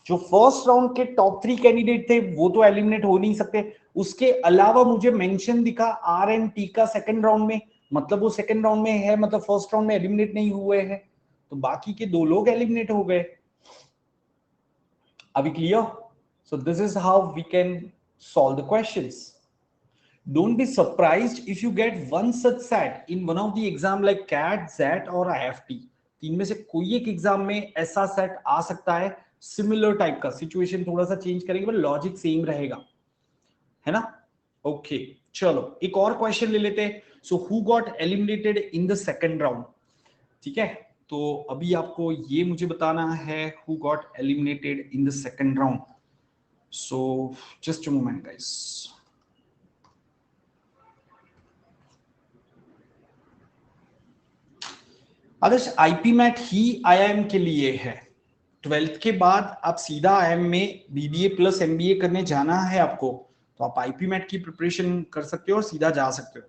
जो फर्स्ट राउंड के टॉप 3 कैंडिडेट थे वो तो एलिमिनेट हो नहीं सकते. उसके अलावा मुझे मेंशन दिखा आर एंड टी का सेकंड राउंड में, मतलब वो सेकंड राउंड में है, मतलब फर्स्ट राउंड में एलिमिनेट नहीं हुए हैं, तो बाकी के 2 लोग एलिमिनेट हो गए. Are we clear? So this is how we can solve the questions. Don't be surprised if you get one such set in one of the exam like CAT, ZET or IFT. तीन में से कोई एक exam में ऐसा set आ सकता है, similar type का. सिचुएशन थोड़ा सा चेंज करेंगे पर लॉजिक सेम रहेगा, है ना? ओके, चलो एक और क्वेश्चन ले लेते हैं. So who got eliminated in the second round? ठीक है, तो अभी आपको ये मुझे बताना है who got eliminated in the second round. So just a moment guys. Adarsh IPMAT ही आईआईएम के लिए है। 12th के बाद आप सीधा आईआईएम में बीबीए प्लस एमबीए करने जाना है आपको, तो आप आईपी मैट की प्रिपरेशन कर सकते हो और सीधा जा सकते हो।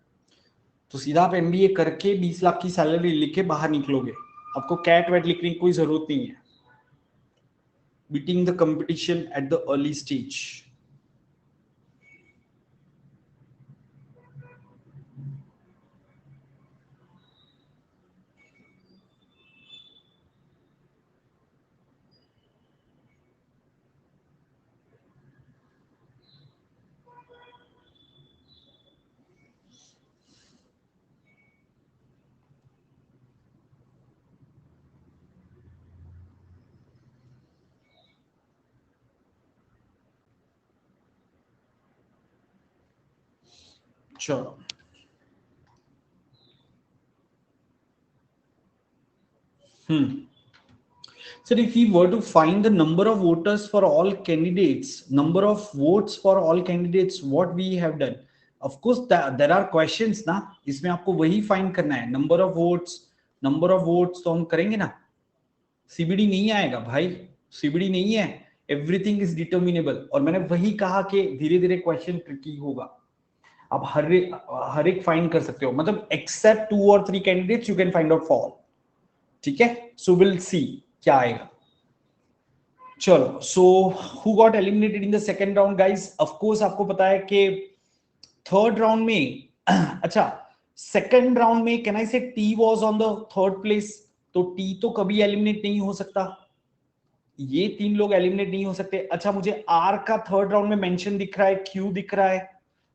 तो सीधा आप एमबीए करके 20 लाख की सैलरी लेके बाहर निकलोगे, आपको कैट वेट लिखने की कोई जरूरत नहीं है। Beating the competition at the early stage. चलो Sir, if we were to find the number of voters for all candidates, number of votes for all candidates, what we have done, of course there are questions ना, इसमें आपको वही find करना है, number of votes तो हम करेंगे ना, सीबीडी नहीं आएगा भाई, सीबीडी नहीं है, एवरीथिंग इज डिटर्मिनेबल। और मैंने वही कहा कि धीरे धीरे क्वेश्चन ट्रिकी होगा, आप हर एक फाइंड कर सकते हो, मतलब एक्सेप्ट 2 और 3 candidates you can find out for all. ठीक है, सो विल सी क्या आएगा। चलो, सो who got eliminated in the second round guys? Of course आपको पता है कि थर्ड राउंड में अच्छा, सेकंड राउंड में कैन आई से tea was on the third place, तो टी तो कभी एलिमिनेट नहीं हो सकता, ये 3 लोग एलिमिनेट नहीं हो सकते। अच्छा, मुझे आर का थर्ड राउंड में मेंशन दिख रहा है, क्यू दिख रहा है,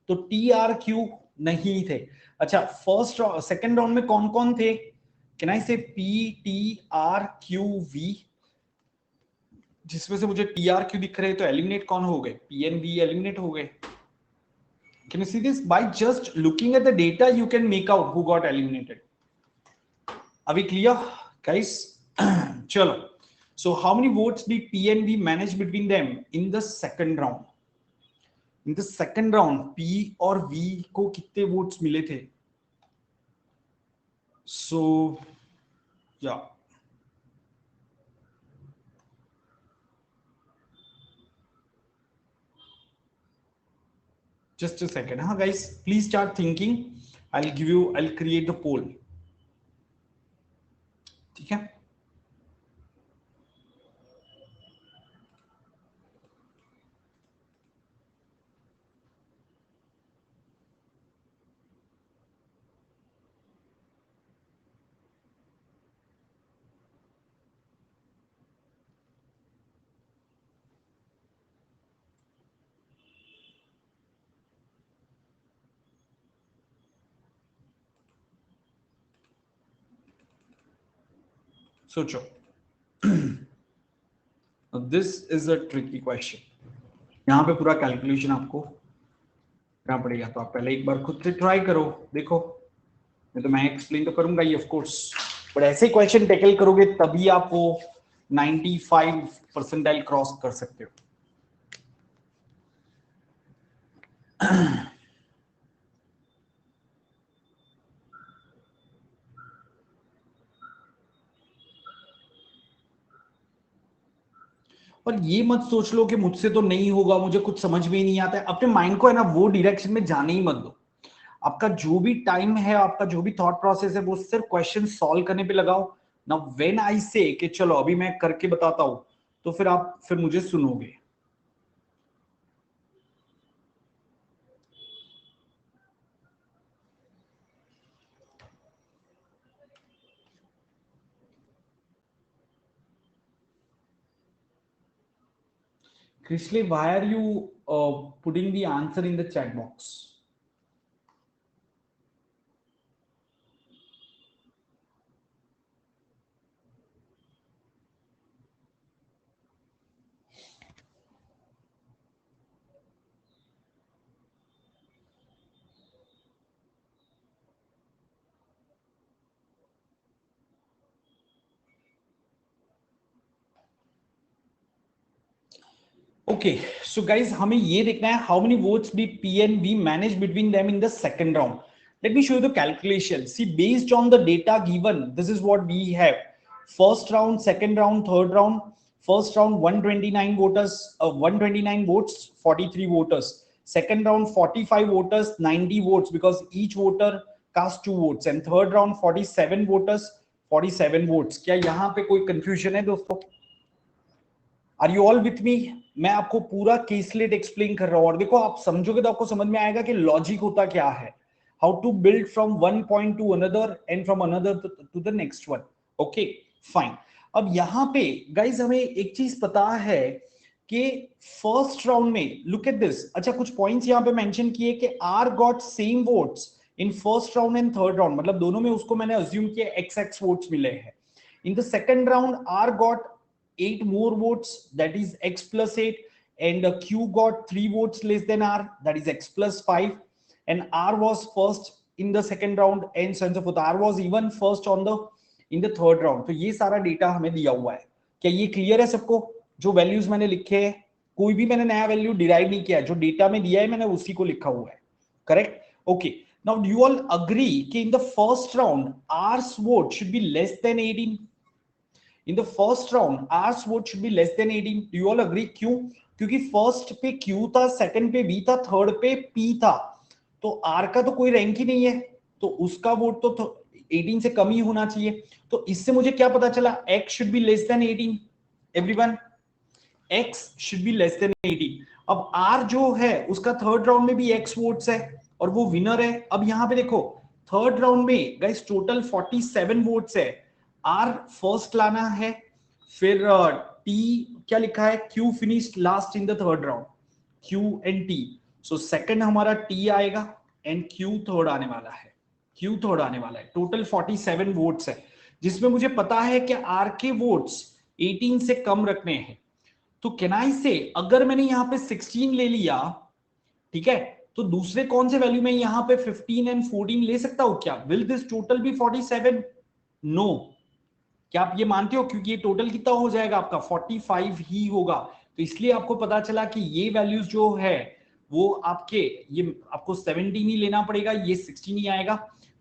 तो टी आर क्यू नहीं थे। अच्छा, फर्स्ट सेकंड राउंड में कौन कौन थे? Can I say P T R Q V, जिसमें से मुझे टी आर क्यू दिख रहे हैं, तो एलिमिनेट कौन हो गए? पी एन वी एलिमिनेट हो गए। Can you see this? By just looking at the data, you can make out who got eliminated. Are we clear, guys? Chalo. So, how many votes did P and V manage between them in the second round? In the second round, P और V को कितने votes मिले थे? So, yeah. Just a second, huh, guys? Please start thinking. I'll create the poll. ठीक है? सोचो। This is a tricky question. यहाँ पे पूरा कैलकुलेशन आपको करना पड़ेगा, तो आप पहले एक बार खुद से ट्राई करो, देखो। नहीं तो मैं एक्सप्लेन तो करूंगा ही ऑफ कोर्स, बट ऐसे क्वेश्चन टैकल करोगे तभी आप वो 95 परसेंटाइल क्रॉस कर सकते हो। और ये मत सोच लो कि मुझसे तो नहीं होगा, मुझे कुछ समझ में ही नहीं आता है, अपने माइंड को है ना वो डायरेक्शन में जाने ही मत दो। आपका जो भी टाइम है, आपका जो भी थॉट प्रोसेस है, वो सिर्फ क्वेश्चन सॉल्व करने पे लगाओ ना। व्हेन आई से कि चलो अभी मैं करके बताता हूं, तो फिर आप फिर मुझे सुनोगे। Krishley, why are you putting the answer in the chat box? Okay so guys हमें ये देखना है how many votes B P and V manage between them in the second round. Let me show you the calculation. See, based on the data given, this is what we have. First round, second round, third round. First round, 129 voters, 129 votes, 43 voters. Second round, 45 voters, 90 votes because each voter cast 2 votes. And third round, 47 voters, 47 votes. क्या यहाँ पे कोई confusion है दोस्तों? Are you all with me? मैं आपको पूरा caselet explain कर रहा हूं और देखो आप समझोगे तो आपको समझ में आएगा कि लॉजिक होता क्या है. How to build from one point to another and from another to the next one. Okay fine. अब यहां पे गाइज हमें एक चीज पता है कि फर्स्ट राउंड में लुक एट दिस. अच्छा कुछ पॉइंट्स यहां पे मेंशन किए कि R got same votes in first round and third round, मतलब दोनों में उसको मैंने अज्यूम किया एक्स एक्स वोट्स मिले हैं. In the second round, R got 8 more votes, that is X plus 8, and Q got 3 votes less than R, that is X plus 5, and R was first in the second round, and so on so forth. R was even first on the in the third round. तो ये सारा data हमें दिया हुआ है. क्या ये clear है सबको? जो वैल्यूज मैंने लिखे हैं, कोई भी मैंने नया वैल्यू डिराइव नहीं किया, जो डेटा में दिया है मैंने उसी को लिखा हुआ है. Correct? Okay. Now, do you all agree कि in the first round, R's vote should be less than 18? In the first round, R's vote should be less than 18. Do you all agree? क्यों? क्योंकि first पे Q था, second पे V था, third पे P था. तो R का तो कोई रैंक ही नहीं है, तो उसका वोट तो 18 से कम ही होना चाहिए. तो इससे मुझे क्या पता चला? X should be less than 18. Everyone, X should be less than 18. अब R जो है उसका थर्ड राउंड में भी X वोट्स है और वो विनर है. अब यहां पे देखो थर्ड राउंड में गाइस टोटल 47 वोट्स है. आर फर्स्ट लाना है, फिर टी क्या लिखा है? Q finished last in the third round. Q and T. So second हमारा टी आएगा एंड क्यू थर्ड आने वाला है. क्यू थर्ड आने वाला है. टोटल 47 वोट्स है जिसमें मुझे पता है कि आर के वोट्स 18 से कम रखने हैं. तो कैन आई से अगर मैंने यहां पे 16 ले लिया, ठीक है, तो दूसरे कौन से वैल्यू में यहां पे 15 एंड 14 ले सकता हूं क्या? Will this total be 47? No. क्या आप ये मानते हो? क्योंकि ये टोटल कितना हो जाएगा आपका 45 ही होगा. तो इसलिए आपको पता चला कि ये वैल्यूज जो है वो आपके, ये आपको 17 ही लेना पड़ेगा, ये 16 ही आएगा.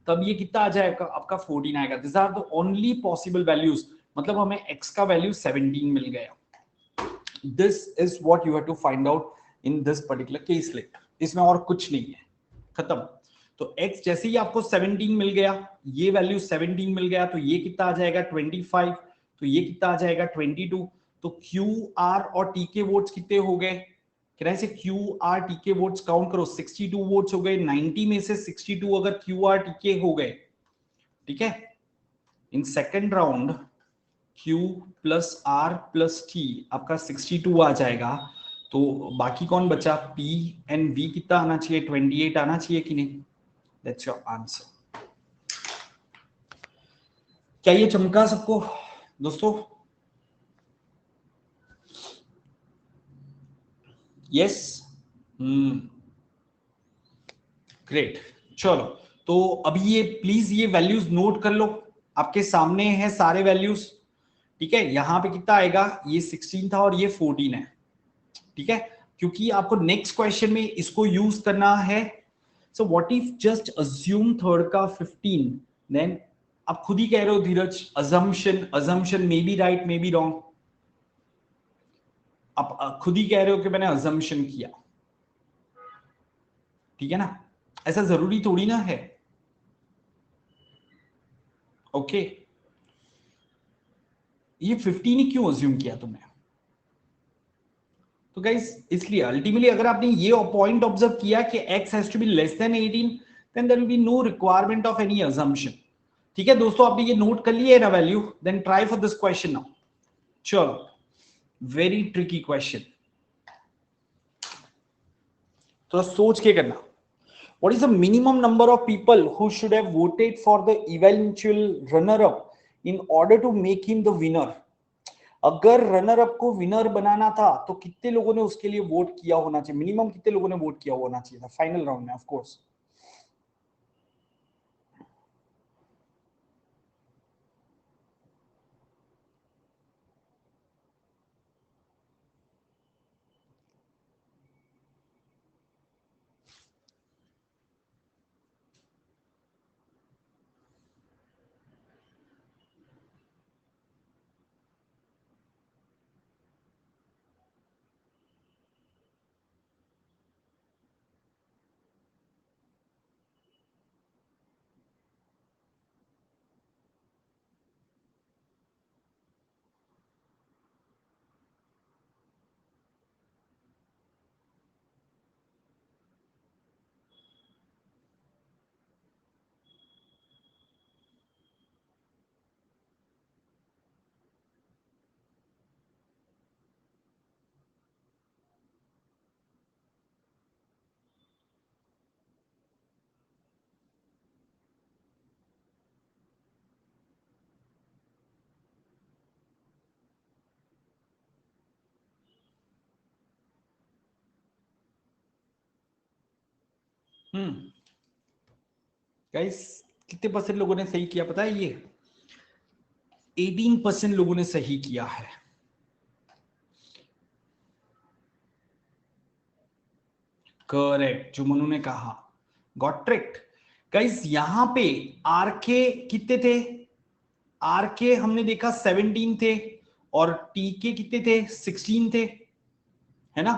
तब ये कितना आ जाएगा आपका? 14 आएगा. This are the only possible values. मतलब हमें x का वैल्यू 17 मिल गया. This is what you have to find out in this particular caselet. इसमें और कुछ नहीं है. खत्म. तो x जैसे ही आपको 17 मिल गया, ये वैल्यू 17 मिल गया, तो ये कितना आ जाएगा? 25. तो ये कितना आ जाएगा? 22. तो क्यू आर और टी के वोट्स कितने हो गए? कितना से क्यू आर टी के वोट्स काउंट करो. 62 वोट्स हो गए. 90 में से 62 अगर क्यू आर टी के हो गए, ठीक है, in second round Q plus R plus T आपका 62 आ जाएगा. तो बाकी कौन बचा? P एंड V कितना आना चाहिए? 28 आना चाहिए कि नहीं? That's your answer. क्या ये चमका सबको दोस्तों? यस. ग्रेट. चलो तो अभी ये प्लीज ये वैल्यूज नोट कर लो. आपके सामने है सारे वैल्यूज. ठीक है, यहां पे कितना आएगा? ये 16 था और ये 14 है. ठीक है, क्योंकि आपको नेक्स्ट क्वेश्चन में इसको यूज करना है. So what if just assume third का 15, देन आप खुद ही कह रहे हो Dheeraj, assumption assumption may be right may be wrong. आप खुद ही कह रहे हो कि मैंने अजम्पशन किया. ठीक है ना, ऐसा जरूरी थोड़ी ना है. ओके, ये 15 ही क्यों अज्यूम किया तुमने? तो गाइस इसलिए अल्टीमेटली अगर आपने ये पॉइंट ऑब्जर्व किया कि x has to be less than 18, then there will be no requirement of any assumption. ठीक है दोस्तों, आपने ये नोट कर लिए ना value? Then try for this question now. चलो, वेरी ट्रिकी क्वेश्चन, थोड़ा सोच के करना. What is the minimum number of people who should have voted for the eventual runner-up in order to make him the winner? अगर runner up को winner बनाना था तो कितने लोगों ने उसके लिए वोट किया होना चाहिए? मिनिमम कितने लोगों ने वोट किया होना चाहिए था फाइनल राउंड में? ऑफ कोर्स गाइस कितने परसेंट लोगों ने सही किया पता है? ये 18% लोगों ने सही किया है। करेक्ट, जो मनु ने कहा, गॉट ट्रिक्ड। गाइस यहां पे आरके कितने थे? आरके हमने देखा 17 थे और टीके कितने थे? 16 थे, है ना?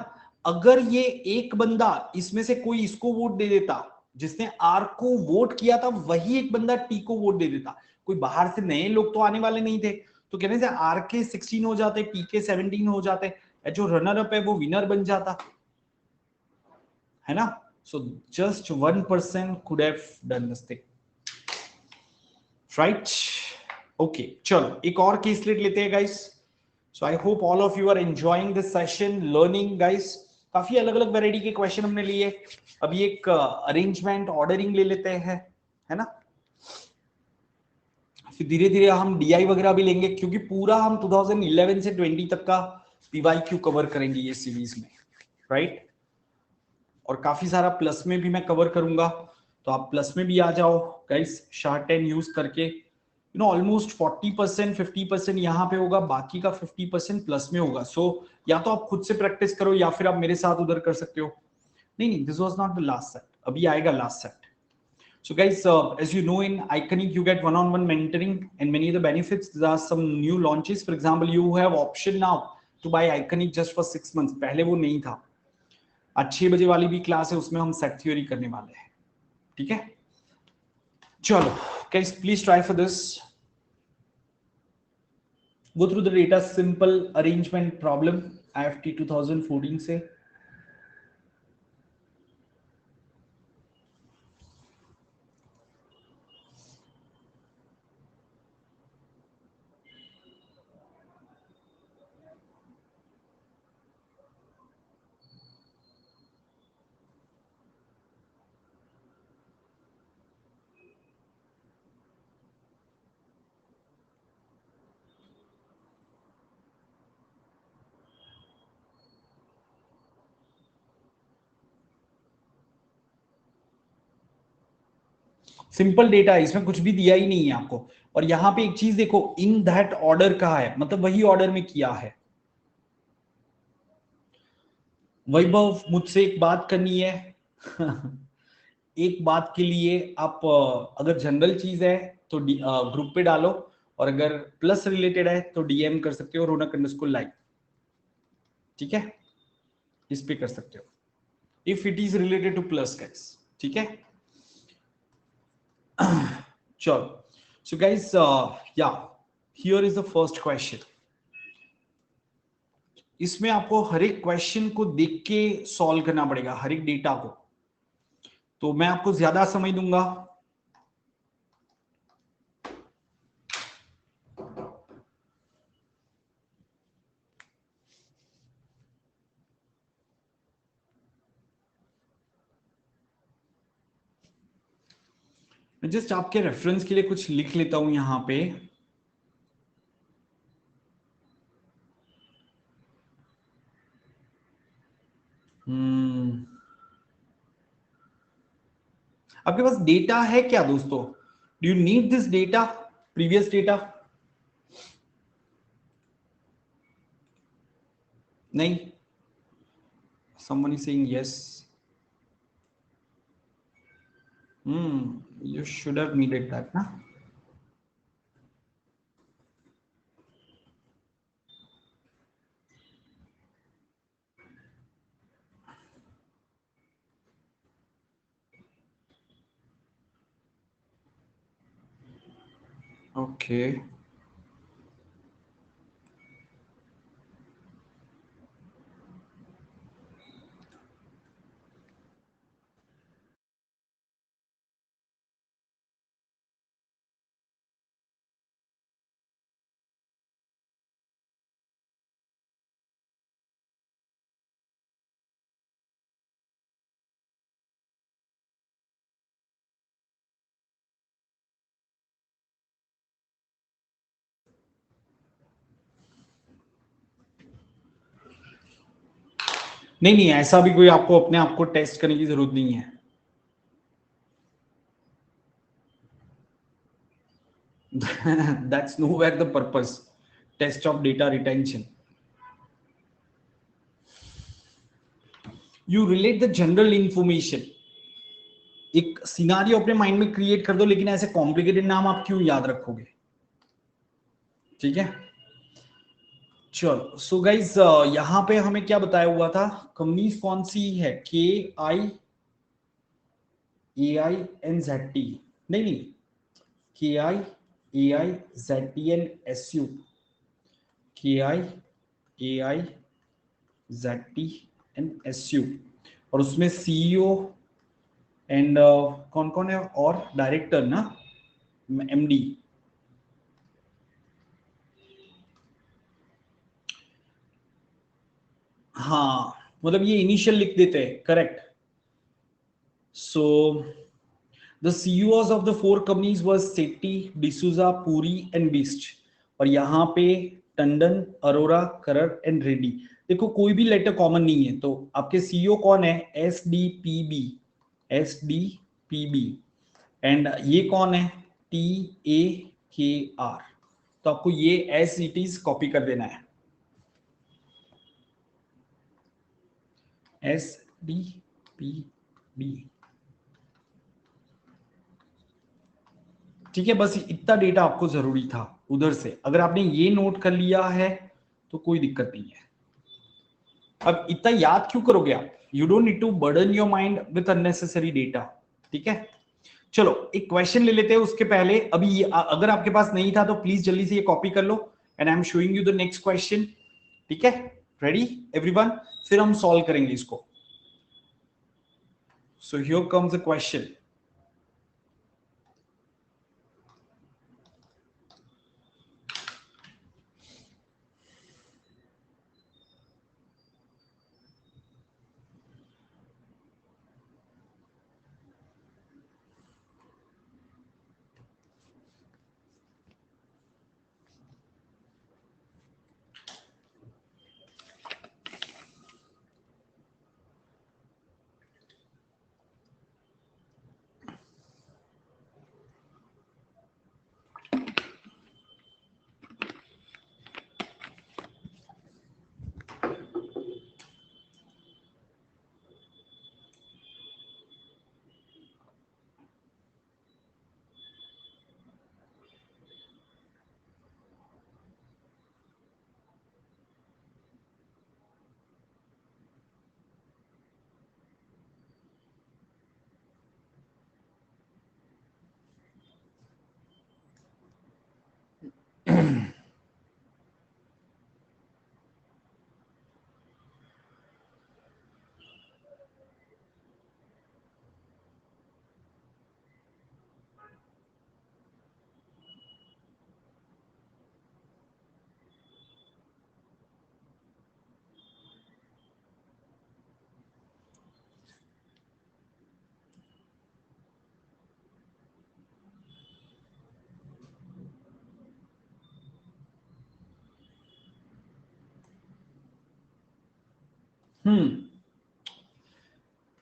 अगर ये एक बंदा इसमें से कोई इसको वोट दे देता, जिसने आर को वोट किया था वही एक बंदा टी को वोट दे देता, कोई बाहर से नए लोग तो आने वाले नहीं थे, तो कहने से आर के 16 हो जाते, टी के 17 हो जाते, जो रनर अप है वो विनर बन जाता, है ना? So just 1% could have done this thing, right? Okay, चलो एक और केस लेट लेते हैं guys. So I hope all of you are enjoying this session, learning guys. काफी अलग अलग वैरायटी के क्वेश्चन हमने लिए। अभी एक अरेंजमेंट ऑर्डरिंग ले लेते हैं, है ना? फिर धीरे धीरे हम डीआई वगैरह भी लेंगे, क्योंकि पूरा हम 2011 से 20 तक का पीवाईक्यू कवर करेंगे ये सीरीज में, राइट? और काफी सारा प्लस में भी मैं कवर करूंगा, तो आप प्लस में भी आ जाओ गाइस, शार्ट 10 यूज करके। यू नो ऑलमोस्ट 40% 50% यहाँ पे होगा, बाकी का 50% प्लस में होगा। सो या तो आप खुद से प्रैक्टिस करो या फिर आप मेरे साथ उधर कर सकते हो। नहीं, this was not the last set, अभी आएगा last set. So guys, as you know, in Iconic you get one-on-one mentoring and many of the benefits. There are some new launches. For example, you have option now to buy Iconic just for 6 months. पहले वो नहीं था। आज 6 बजे वाली भी class है, उसमें हम सेट थ्योरी करने वाले हैं, ठीक है? चलो guys, please try for this. Go through the data, simple arrangement problem IFT 2014 से। सिंपल डेटा है, इसमें कुछ भी दिया ही नहीं है आपको। और यहां पे एक चीज देखो, इन दैट ऑर्डर कहा है, मतलब वही ऑर्डर में किया है। वैभव, मुझसे एक बात करनी है। एक बात के लिए आप अगर जनरल चीज है तो ग्रुप पे डालो, और अगर प्लस रिलेटेड है तो डीएम कर सकते हो, रौनक अंडरस्कोर लाइव, ठीक है? इस पे कर सकते हो if it is related two plus guys, ठीक है? चलो, सो गाइस, या here is the first question. इसमें आपको हर एक क्वेश्चन को देख के सॉल्व करना पड़ेगा, हर एक डेटा को। तो मैं आपको ज्यादा समय दूंगा। मैं जस्ट आपके रेफरेंस के लिए कुछ लिख लेता हूं यहां पे। आपके पास डेटा है क्या दोस्तों? Do you need this data, previous data? नहीं? someone is saying yes. You should have needed that, na? Okay. नहीं नहीं, ऐसा भी कोई आपको अपने आप को टेस्ट करने की जरूरत नहीं है। That's nowhere the purpose. Test of data retention. You relate the general information. एक सिनारियो अपने माइंड में क्रिएट कर दो, लेकिन ऐसे कॉम्प्लिकेटेड नाम आप क्यों याद रखोगे? ठीक है, चलो. सो गाइज यहां पे हमें क्या बताया हुआ था? कंपनीज कौन सी है? KIAINZT, नहीं नहीं, KIAIZTNSU, KIAIZTNSU, और उसमें CEO एंड कौन कौन है? और डायरेक्टर ना, MD. हाँ, मतलब ये इनिशियल लिख देते हैं, correct. So the CEOs of the 4 companies was Setty, D'Souza, Puri and Bisht. और यहाँ पे टंडन, अरोरा, करर एंड रेड्डी. देखो कोई भी लेटर कॉमन नहीं है, तो आपके CEO कौन है? SDPB. एंड ये कौन है? TAKR. तो आपको ये एज इट इज कॉपी कर देना है. SDPB. ठीक है, बस इतना डेटा आपको जरूरी था उधर से. अगर आपने ये नोट कर लिया है तो कोई दिक्कत नहीं है. अब इतना याद क्यों करोगे आप? You don't need to burden your mind with unnecessary data. ठीक है, चलो एक क्वेश्चन ले लेते हैं. उसके पहले अभी ये, अगर आपके पास नहीं था तो प्लीज जल्दी से ये कॉपी कर लो, and I am showing you the next question. ठीक है, रेडी एवरीवन? फिर हम सॉल्व करेंगे इसको. So here comes the question.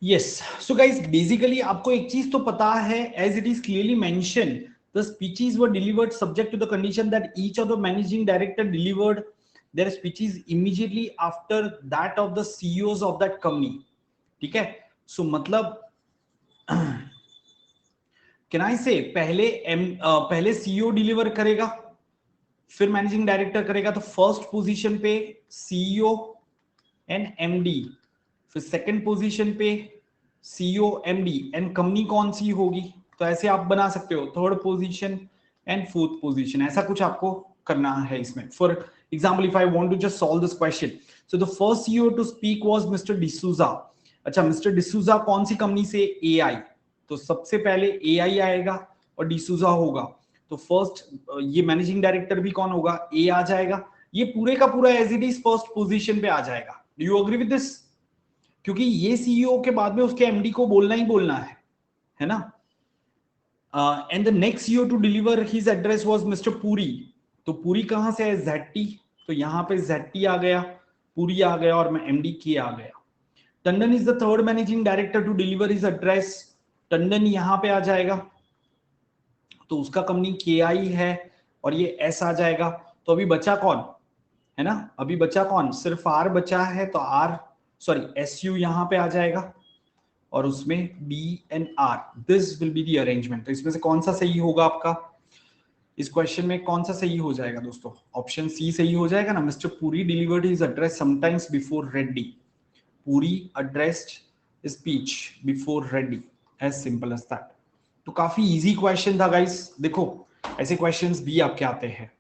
Yes. So guys basically आपको एक चीज तो पता है, as it is clearly mention, the speeches were delivered subject to the condition that each of the managing director delivered their speeches immediately after that of the CEOs of that company. ठीक है, सो मतलब can I से पहले CEO deliver करेगा, फिर managing director करेगा. तो first position पे CEO एंड MD, फिर सेकंड पोजीशन पे CEO MD एंड कंपनी कौन सी होगी? तो ऐसे आप बना सकते हो, third position and fourth position. ऐसा कुछ आपको करना है इसमें. For example if I want to just solve this question, so the first CEO to speak was mister D'Souza. अच्छा, मिस्टर डिसूजा कौन सी कंपनी से? AI. तो सबसे पहले AI आएगा और डिसूजा होगा. तो फर्स्ट ये मैनेजिंग डायरेक्टर भी कौन होगा? A आ जाएगा. ये पूरे का पूरा as it is first position पे आ जाएगा. Do you agree with this? क्योंकि ये CEO के बाद में उसके MD को बोलना ही बोलना है ना. And the next CEO to deliver his address was mister Puri. तो पुरी कहां से है? ZT. तो यहां पे ZT आ गया, पुरी आ गया, और मैं MD के आ गया. Tandon is the third managing director to deliver his address. Tandon यहां पे आ जाएगा. तो उसका कंपनी KI है और ये S आ जाएगा। तो अभी बचा कौन है ना, अभी बचा कौन, सिर्फ R बचा है, तो SU यहां पे आ जाएगा और उसमें B and R, this will be the arrangement. तो इसमें से कौन सा सही होगा आपका, इस क्वेश्चन में कौन सा सही हो जाएगा दोस्तों, ऑप्शन सी सही हो जाएगा ना। Mister Puri delivered his address sometimes before Reddy, Puri addressed speech before Reddy, as simple as that. तो काफी इजी क्वेश्चन था गाइस। देखो ऐसे क्वेश्चंस भी आपके आते हैं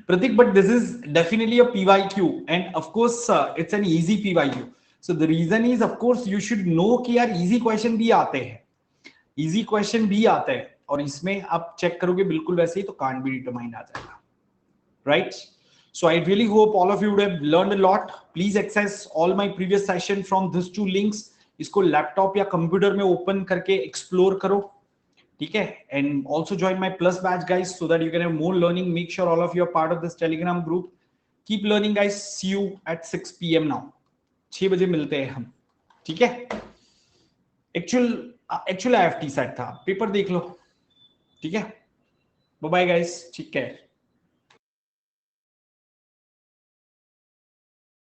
Pratik, but this is definitely a PYQ, and of course, it's an easy PYQ. So the reason is, of course, you should know कि यार easy question भी आते हैं, easy question भी आते हैं, और इसमें आप चेक करोगे बिल्कुल वैसे ही तो can't be determined आ जाएगा, right? So I really hope all of you would have learned a lot. Please access all my previous session from these two links. इसको लैपटॉप या कंप्यूटर में ओपन करके एक्सप्लोर करो, ठीक है, and also join my plus batch guys so that you can have more learning. Make sure all of you are part of this Telegram group. Keep learning guys, see you at 6 PM now. 6 बजे मिलते हैं हम, ठीक है। Actual IFT set था, paper देख लो, ठीक है। बाय बाय गाइस, ठीक है।